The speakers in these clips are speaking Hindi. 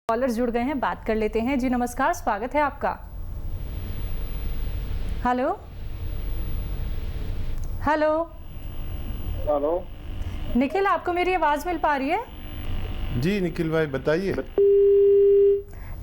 कॉलर्स जुड़ गए हैं, बात कर लेते हैं। जी नमस्कार, स्वागत है आपका। Hello hello hello. निखिल, आपको मेरी आवाज मिल पा रही है? जी निखिल भाई बताइए।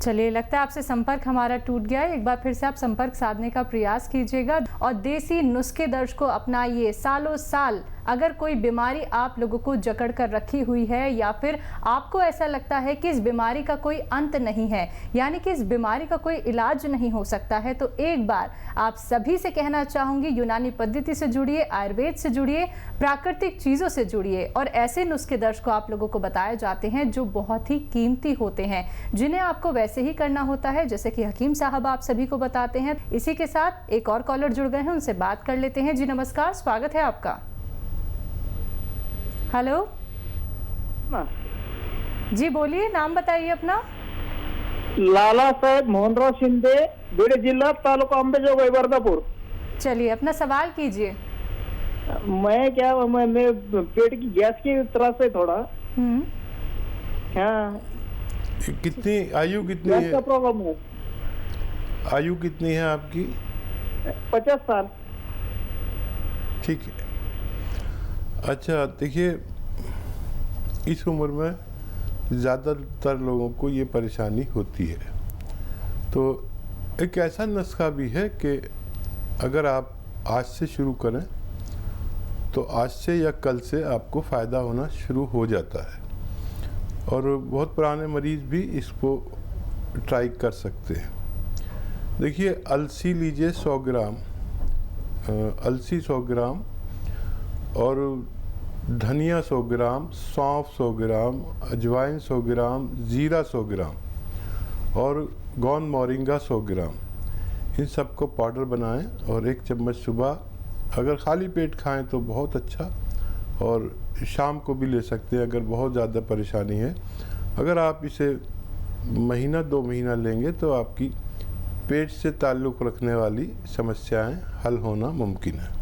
चलिए, लगता है आपसे संपर्क हमारा टूट गया है। एक बार फिर से आप संपर्क साधने का प्रयास कीजिएगा और देसी नुस्खे दर्ज को अपनाइए। सालों साल अगर कोई बीमारी आप लोगों को जकड़ कर रखी हुई है या फिर आपको ऐसा लगता है कि इस बीमारी का कोई अंत नहीं है, यानी कि इस बीमारी का कोई इलाज नहीं हो सकता है, तो एक बार आप सभी से कहना चाहूंगी, यूनानी पद्धति से जुड़िए, आयुर्वेद से जुड़िए, प्राकृतिक चीज़ों से जुड़िए और ऐसे नुस्खे दर्ज को आप लोगों को बताए जाते हैं जो बहुत ही कीमती होते हैं, जिन्हें आपको वैसे ही करना होता है जैसे कि हकीम साहब आप सभी को बताते हैं। इसी के साथ एक और कॉलर जुड़ गए हैं, उनसे बात कर लेते हैं। जी नमस्कार, स्वागत है आपका। हेलो जी, बोलिए, नाम बताइए अपना। लाला साहेब मोहनराव शिंदे, बीड जिला, तालुका अंबेजोगाई, वर्धापुर। चलिए, अपना सवाल कीजिए। मैं पेट की गैस की तरह से थोड़ा हाँ। कितनी आयु कितनी गैस है? का प्रॉब्लम है। आयु कितनी है आपकी? 50 साल। ठीक है। अच्छा देखिए, इस उम्र में ज़्यादातर लोगों को ये परेशानी होती है। तो एक ऐसा नुस्खा भी है कि अगर आप आज से शुरू करें तो आज से या कल से आपको फ़ायदा होना शुरू हो जाता है और बहुत पुराने मरीज़ भी इसको ट्राई कर सकते हैं। देखिए, अलसी लीजिए 100 ग्राम, अलसी 100 ग्राम और धनिया 100 ग्राम, सौंफ 100 ग्राम, अजवाइन 100 ग्राम, जीरा 100 ग्राम और गौन मोरिंगा 100 ग्राम, इन सबको पाउडर बनाएं और 1 चम्मच सुबह अगर खाली पेट खाएं तो बहुत अच्छा, और शाम को भी ले सकते हैं अगर बहुत ज़्यादा परेशानी है। अगर आप इसे महीना 2 महीना लेंगे तो आपकी पेट से ताल्लुक़ रखने वाली समस्याएं हल होना मुमकिन है।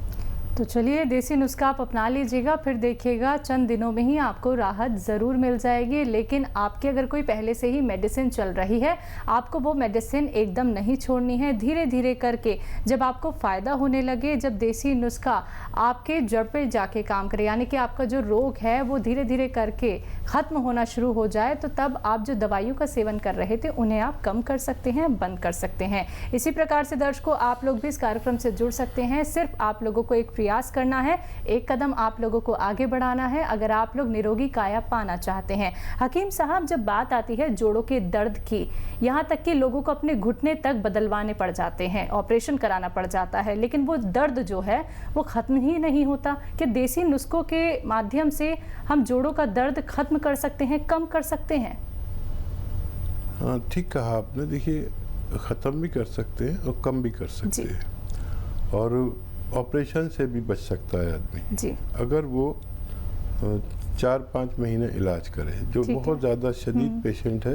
तो चलिए, देसी नुस्खा आप अपना लीजिएगा, फिर देखिएगा चंद दिनों में ही आपको राहत ज़रूर मिल जाएगी। लेकिन आपके अगर कोई पहले से ही मेडिसिन चल रही है, आपको वो मेडिसिन एकदम नहीं छोड़नी है। धीरे धीरे करके जब आपको फ़ायदा होने लगे, जब देसी नुस्खा आपके जड़ पे जाके काम करे, यानी कि आपका जो रोग है वो धीरे धीरे करके ख़त्म होना शुरू हो जाए, तो तब आप जो दवाइयों का सेवन कर रहे थे उन्हें आप कम कर सकते हैं, बंद कर सकते हैं। इसी प्रकार से दर्शकों, आप लोग भी इस कार्यक्रम से जुड़ सकते हैं। सिर्फ आप लोगों को एक प्रयास करना है, एक कदम आप लोगों को आगे बढ़ाना है अगर आप लोग निरोगी काया पाना चाहते हैं। हकीम साहब, जब बात आती है जोड़ों के दर्द की, यहाँ तक कि लोगों को अपने घुटने तक बदलवाने पड़ जाते हैं, ऑपरेशन कराना पड़ जाता है, लेकिन वो दर्द जो है वो ख़त्म ही नहीं होता। कि देसी नुस्खों के माध्यम से हम जोड़ों का दर्द खत्म कर सकते हैं, कम कर सकते हैं? हाँ, ठीक कहा आपने। देखिए, ख़त्म भी कर सकते हैं और कम भी कर सकते हैं, और ऑपरेशन से भी बच सकता है आदमी जी। अगर वो 4-5 महीने इलाज करे। जो बहुत ज़्यादा शदीद पेशेंट है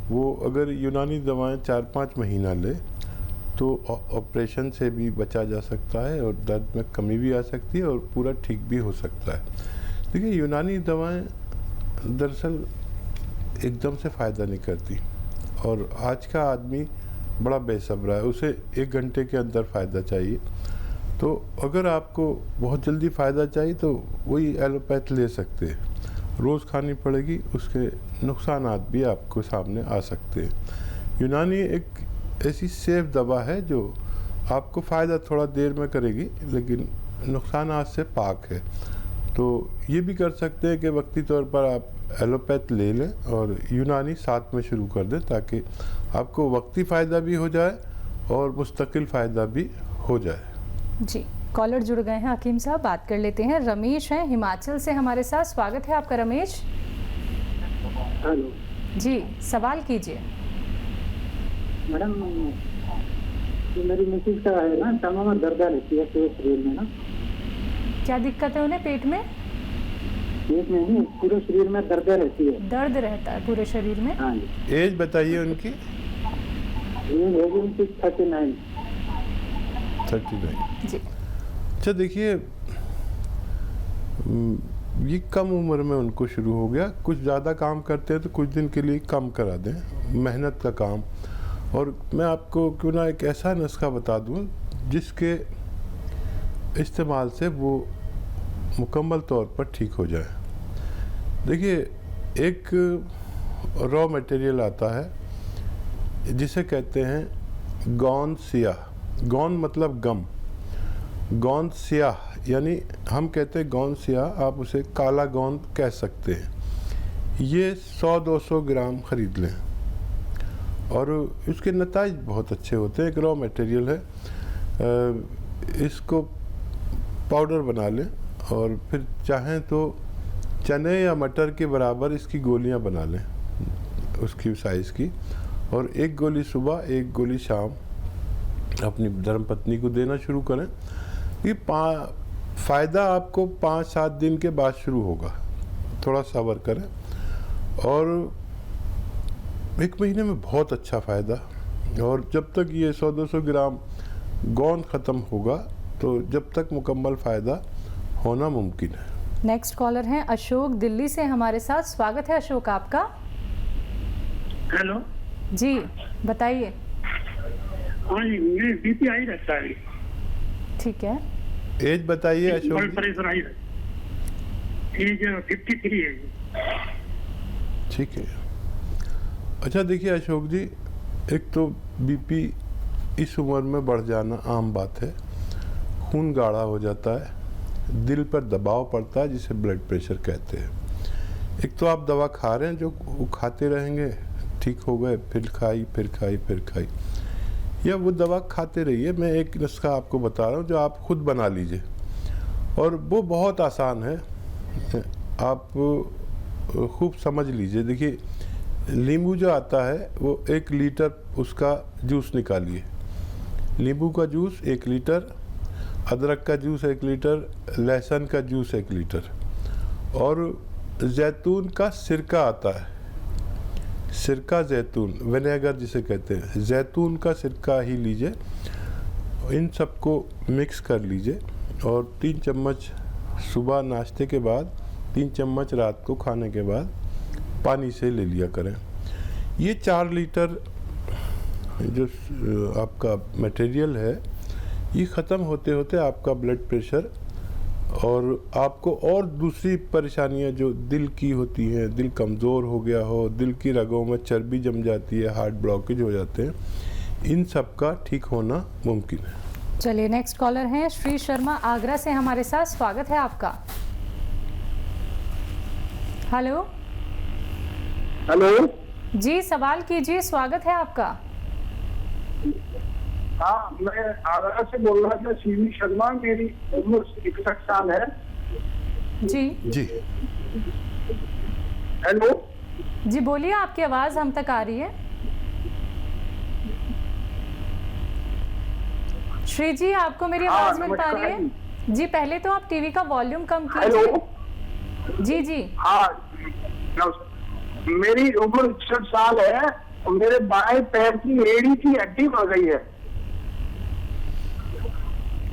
वो अगर यूनानी दवाएं 4-5 महीना ले तो ऑपरेशन से भी बचा जा सकता है और दर्द में कमी भी आ सकती है और पूरा ठीक भी हो सकता है। देखिए, यूनानी दवाएं दरअसल एकदम से फ़ायदा नहीं करती और आज का आदमी बड़ा बेसब्रा है, उसे 1 घंटे के अंदर फ़ायदा चाहिए। तो अगर आपको बहुत जल्दी फ़ायदा चाहिए तो वही एलोपैथ ले सकते हैं, रोज़ खानी पड़ेगी, उसके नुकसानात भी आपको सामने आ सकते हैं। यूनानी एक ऐसी सेफ दवा है जो आपको फ़ायदा थोड़ा देर में करेगी लेकिन नुकसानात से पाक है। तो ये भी कर सकते हैं कि वक्ती तौर पर आप एलोपैथ ले लें और यूनानी साथ में शुरू कर दें ताकि आपको वक्ती फ़ायदा भी हो जाए और मुस्तकिल फ़ायदा भी हो जाए। जी, कॉलर जुड़ गए हैं हकीम साहब, बात कर लेते हैं। रमेश हैं हिमाचल से हमारे साथ, स्वागत है आपका रमेश। हेलो जी, सवाल कीजिए। मैडम, तो मेरी मिसेज का है ना, तमाम में दर्द रहती है पूरे शरीर में ना। क्या दिक्कत है उन्हें? पेट में? पेट में नहीं, पूरे शरीर में दर्द रहती है। दर्द रहता है पूरे शरीर में? हाँ जी। एज बताइए उनकी। एज है उनकी 39। 39 जी। अच्छा, देखिए, ये कम उम्र में उनको शुरू हो गया। कुछ ज़्यादा काम करते हैं तो कुछ दिन के लिए कम करा दें, मेहनत का काम। और मैं आपको क्यों ना एक ऐसा नुस्खा बता दूं जिसके इस्तेमाल से वो मुकम्मल तौर पर ठीक हो जाए। देखिए, एक रॉ मटेरियल आता है जिसे कहते हैं गौन स्याह। गौन मतलब गम, गौन स्याह यानी हम कहते हैं गौन स्याह, आप उसे काला गौन कह सकते हैं। ये 100-200 ग्राम ख़रीद लें और इसके नताइज बहुत अच्छे होते हैं। एक रॉ मटेरियल है, इसको पाउडर बना लें और फिर चाहें तो चने या मटर के बराबर इसकी गोलियां बना लें, उसकी साइज़ की, और एक गोली सुबह एक गोली शाम अपनी धर्मपत्नी को देना शुरू करें। ये फ़ायदा आपको 5-7 दिन के बाद शुरू होगा, थोड़ा सब्र करें, और 1 महीने में बहुत अच्छा फ़ायदा। और जब तक ये 100-200 ग्राम गौन ख़त्म होगा तो जब तक मुकम्मल फ़ायदा होना मुमकिन है। नेक्स्ट कॉलर हैं अशोक दिल्ली से हमारे साथ। स्वागत है अशोक आपका। हेलो जी बताइए। हाँ जी, मुझे बीपी हाई रहता है। ठीक है, एज बताइए अशोक ब्लड जी। प्रेशर हाई रहता है। एज 53 है जी। ठीक है। अच्छा देखिए अशोक जी, एक तो बीपी इस उम्र में बढ़ जाना आम बात है। खून गाढ़ा हो जाता है, दिल पर दबाव पड़ता है जिसे ब्लड प्रेशर कहते हैं। एक तो आप दवा खा रहे हैं, जो वो खाते रहेंगे, ठीक हो गए, फिर खाई फिर खाई फिर खाई, या वो दवा खाते रहिए। मैं एक नुस्खा आपको बता रहा हूँ जो आप खुद बना लीजिए, और वो बहुत आसान है, आप खूब समझ लीजिए। देखिए, नींबू जो आता है वो 1 लीटर उसका जूस निकालिए। नींबू का जूस 1 लीटर, अदरक का जूस 1 लीटर, लहसुन का जूस 1 लीटर, और जैतून का सिरका आता है, सिरका जैतून, विनेगर जिसे कहते हैं, जैतून का सिरका ही लीजिए। इन सबको मिक्स कर लीजिए और 3 चम्मच सुबह नाश्ते के बाद, 3 चम्मच रात को खाने के बाद पानी से ले लिया करें। ये 4 लीटर जो आपका मटेरियल है, ये ख़त्म होते होते आपका ब्लड प्रेशर और आपको और दूसरी परेशानियां जो दिल की होती हैं, दिल कमज़ोर हो गया हो, दिल की रगों में चर्बी जम जाती है, हार्ट ब्लॉकेज हो जाते हैं, इन सब का ठीक होना मुमकिन है। चलिए नेक्स्ट कॉलर हैं श्री शर्मा आगरा से हमारे साथ। स्वागत है आपका। हेलो हेलो जी, सवाल कीजिए, स्वागत है आपका। हाँ, मैं आगरा से बोल रहा था, सीवी शर्मा। मेरी उम्र 61 साल है। जी जी हेलो जी बोलिए, आपकी आवाज़ हम तक आ रही है। श्री जी, आपको मेरी हाँ, आवाज़ मिल पा रही है? जी, पहले तो आप टीवी का वॉल्यूम कम कीजिए। हेलो जी जी हाँ, मेरी उम्र 61 साल है और मेरे बाएं पैर की एड़ी की हड्डी बढ़ गई है।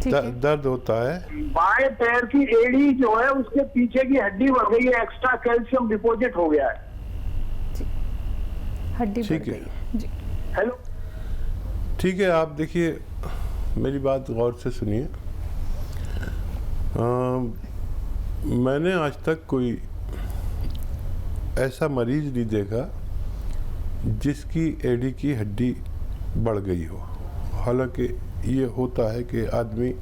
ठीक है। दर्द होता है। बाएं पैर की एड़ी जो है उसके पीछे की हड्डी बढ़ गई है, एक्स्ट्रा कैल्शियम डिपॉजिट हो गया है। हड्डी बढ़ ठीक है। गई। जी हेलो ठीक है, आप देखिए, मेरी बात गौर से सुनिए। मैंने आज तक कोई ऐसा मरीज नहीं देखा जिसकी एड़ी की हड्डी बढ़ गई हो। हालांकि ये होता है कि आदमी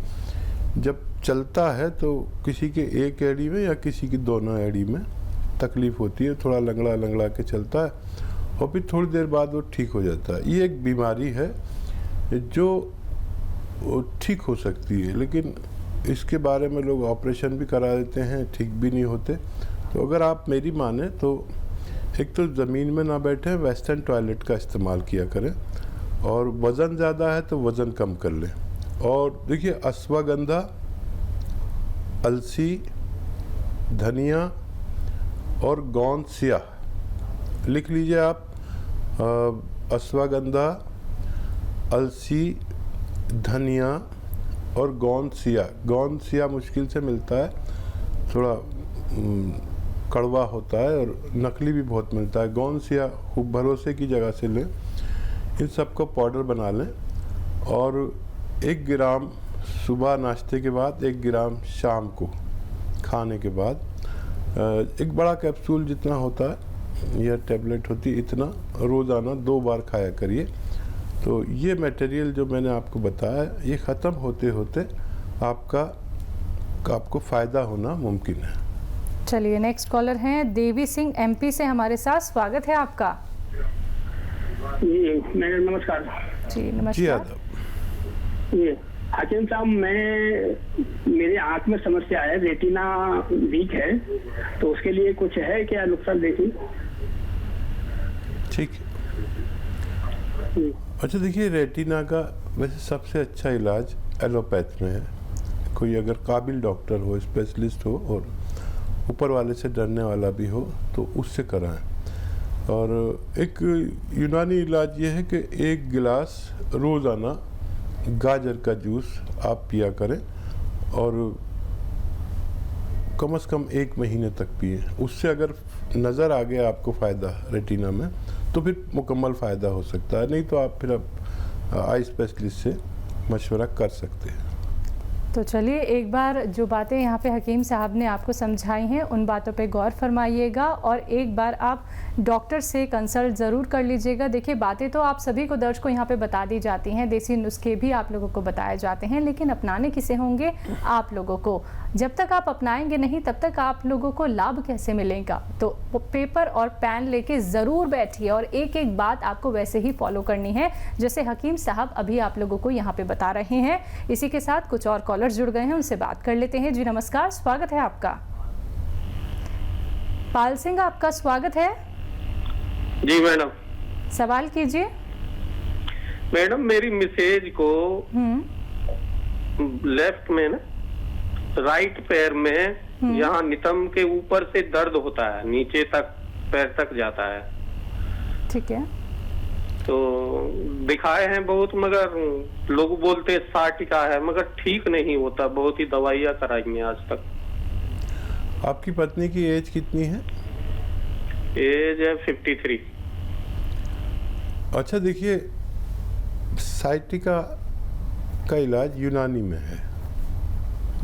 जब चलता है तो किसी के एक एड़ी में या किसी की दोनों एड़ी में तकलीफ़ होती है, थोड़ा लंगड़ा लंगड़ा के चलता है और फिर थोड़ी देर बाद वो ठीक हो जाता है। ये एक बीमारी है जो ठीक हो सकती है, लेकिन इसके बारे में लोग ऑपरेशन भी करा देते हैं, ठीक भी नहीं होते। तो अगर आप मेरी माने तो एक तो ज़मीन में ना बैठें, वेस्टर्न टॉयलेट का इस्तेमाल किया करें, और वज़न ज़्यादा है तो वज़न कम कर लें। और देखिए, अश्वगंधा, अलसी, धनिया और गोंद स्याह लिख लीजिए आप। अश्वगंधा, अलसी, धनिया और गोंद स्याह। गोंद स्याह मुश्किल से मिलता है, थोड़ा कड़वा होता है और नकली भी बहुत मिलता है। गौनसिया खूब भरोसे की जगह से लें। इन सबको पाउडर बना लें और 1 ग्राम सुबह नाश्ते के बाद, 1 ग्राम शाम को खाने के बाद, एक बड़ा कैप्सूल जितना होता है या टैबलेट होती है, इतना रोज़ाना 2 बार खाया करिए। तो ये मटेरियल जो मैंने आपको बताया, ये ख़त्म होते होते आपको फ़ायदा होना मुमकिन है। चलिए, नेक्स्ट कॉलर हैं देवी सिंह एमपी से हमारे साथ। स्वागत है आपका। जी मैडम नमस्कार। जी जी नमस्कार। आदाब। ये हाकिम साहब, मेरे आँख में समस्या है, रेटिना वीक है, तो उसके लिए कुछ है क्या नुस्खा? देखिए। ठीक है। अच्छा देखिए, रेटिना का वैसे सबसे अच्छा इलाज एलोपैथ में है। कोई अगर काबिल डॉक्टर हो, स्पेशलिस्ट हो और ऊपर वाले से डरने वाला भी हो तो उससे कराएं। और एक यूनानी इलाज ये है कि 1 गिलास रोज़ाना गाजर का जूस आप पिया करें और कम से कम 1 महीने तक पिए। उससे अगर नज़र आ गया आपको फ़ायदा रेटिना में तो फिर मुकम्मल फ़ायदा हो सकता है, नहीं तो आप फिर आई स्पेशलिस्ट से मशवरा कर सकते हैं। तो चलिए, एक बार जो बातें यहाँ पे हकीम साहब ने आपको समझाई हैं उन बातों पे गौर फरमाइएगा और एक बार आप डॉक्टर से कंसल्ट ज़रूर कर लीजिएगा। देखिए, बातें तो आप सभी को दर्शकों को यहाँ पे बता दी जाती हैं, देसी नुस्खे भी आप लोगों को बताए जाते हैं, लेकिन अपनाने किसे होंगे? आप लोगों को। जब तक आप अपनाएंगे नहीं तब तक आप लोगों को लाभ कैसे मिलेगा? तो पेपर और पेन लेके ज़रूर बैठिए और एक एक बात आपको वैसे ही फॉलो करनी है जैसे हकीम साहब अभी आप लोगों को यहाँ पे बता रहे हैं। इसी के साथ कुछ और कॉलर्स जुड़ गए हैं, उनसे बात कर लेते हैं। जी नमस्कार, स्वागत है आपका। पाल सिंह, आपका स्वागत है। जी मैडम। सवाल कीजिए। मैडम, मेरी मिसेज को लेफ्ट में ना, राइट पैर में यहाँ नितंब के ऊपर से दर्द होता है, नीचे तक पैर तक जाता है। ठीक है। तो दिखाए हैं बहुत, मगर लोग बोलते हैं साटिका है, मगर ठीक नहीं होता। बहुत ही दवाइयाँ कराई हैं आज तक। आपकी पत्नी की एज कितनी है? एज है 53। अच्छा देखिए, साइटिका का इलाज यूनानी में है,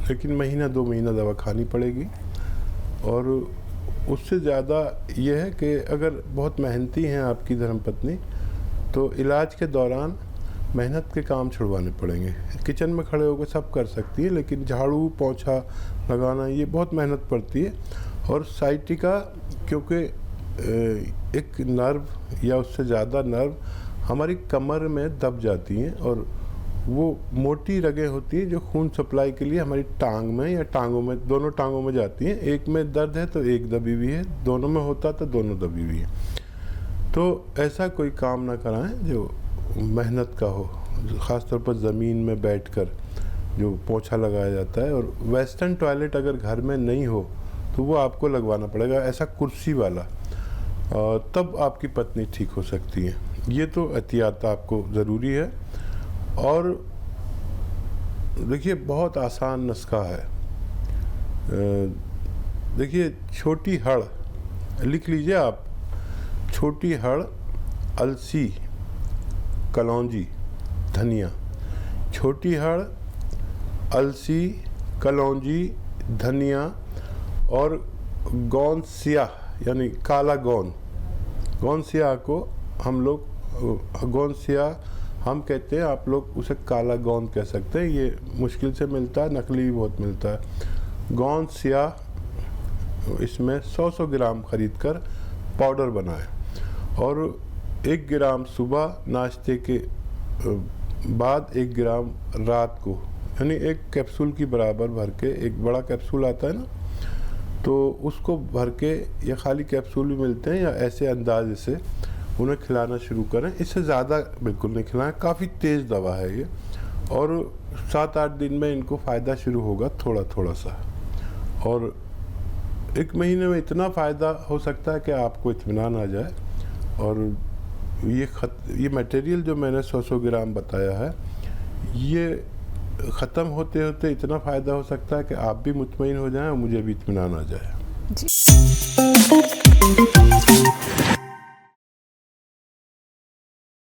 लेकिन महीना 2 महीना दवा खानी पड़ेगी। और उससे ज़्यादा ये है कि अगर बहुत मेहनती हैं आपकी धर्मपत्नी तो इलाज के दौरान मेहनत के काम छुड़वाने पड़ेंगे। किचन में खड़े होकर सब कर सकती है, लेकिन झाड़ू पोंछा लगाना ये बहुत मेहनत पड़ती है। और साइटिका क्योंकि एक नर्व या उससे ज़्यादा नर्व हमारी कमर में दब जाती हैं और वो मोटी रगें होती हैं जो खून सप्लाई के लिए हमारी टांग में या टांगों में, दोनों टांगों में जाती हैं। एक में दर्द है तो एक दबी हुई है, दोनों में होता तो दोनों दबी हुई है। तो ऐसा कोई काम ना कराएं जो मेहनत का हो, ख़ासतौर पर ज़मीन में बैठकर जो पोंछा लगाया जाता है। और वेस्टर्न टॉयलेट अगर घर में नहीं हो तो वो आपको लगवाना पड़ेगा, ऐसा कुर्सी वाला, तब आपकी पत्नी ठीक हो सकती है। ये तो एहतियात आपको ज़रूरी है। और देखिए, बहुत आसान नुस्खा है। देखिए, छोटी हड़ लिख लीजिए आप, छोटी हड़, अलसी, कलौंजी, धनिया। छोटी हड़, अलसी, कलौंजी, धनिया और गौन सियाह यानी काला गौन। गौन सियाह को हम लोग गौन सियाह हम कहते हैं, आप लोग उसे काला गौन कह सकते हैं। ये मुश्किल से मिलता है, नकली भी बहुत मिलता है। गौन सियाह इसमें 100 ग्राम खरीद कर पाउडर बनाएं और 1 ग्राम सुबह नाश्ते के बाद, 1 ग्राम रात को, यानी 1 कैप्सूल की बराबर भर के, एक बड़ा कैप्सूल आता है ना, तो उसको भर के, या खाली कैप्सूल भी मिलते हैं, या ऐसे अंदाजे से उन्हें खिलाना शुरू करें। इससे ज़्यादा बिल्कुल नहीं खिलाएं, काफ़ी तेज़ दवा है ये। और 7-8 दिन में इनको फ़ायदा शुरू होगा थोड़ा थोड़ा सा, और 1 महीने में इतना फ़ायदा हो सकता है कि आपको इत्मीनान आ जाए। और ये मटेरियल जो मैंने 100 ग्राम बताया है, ये ख़त्म होते होते इतना फ़ायदा हो सकता है कि आप भी मुतमईन हो जाएं और मुझे भी इत्मीनान आ जाए। जी।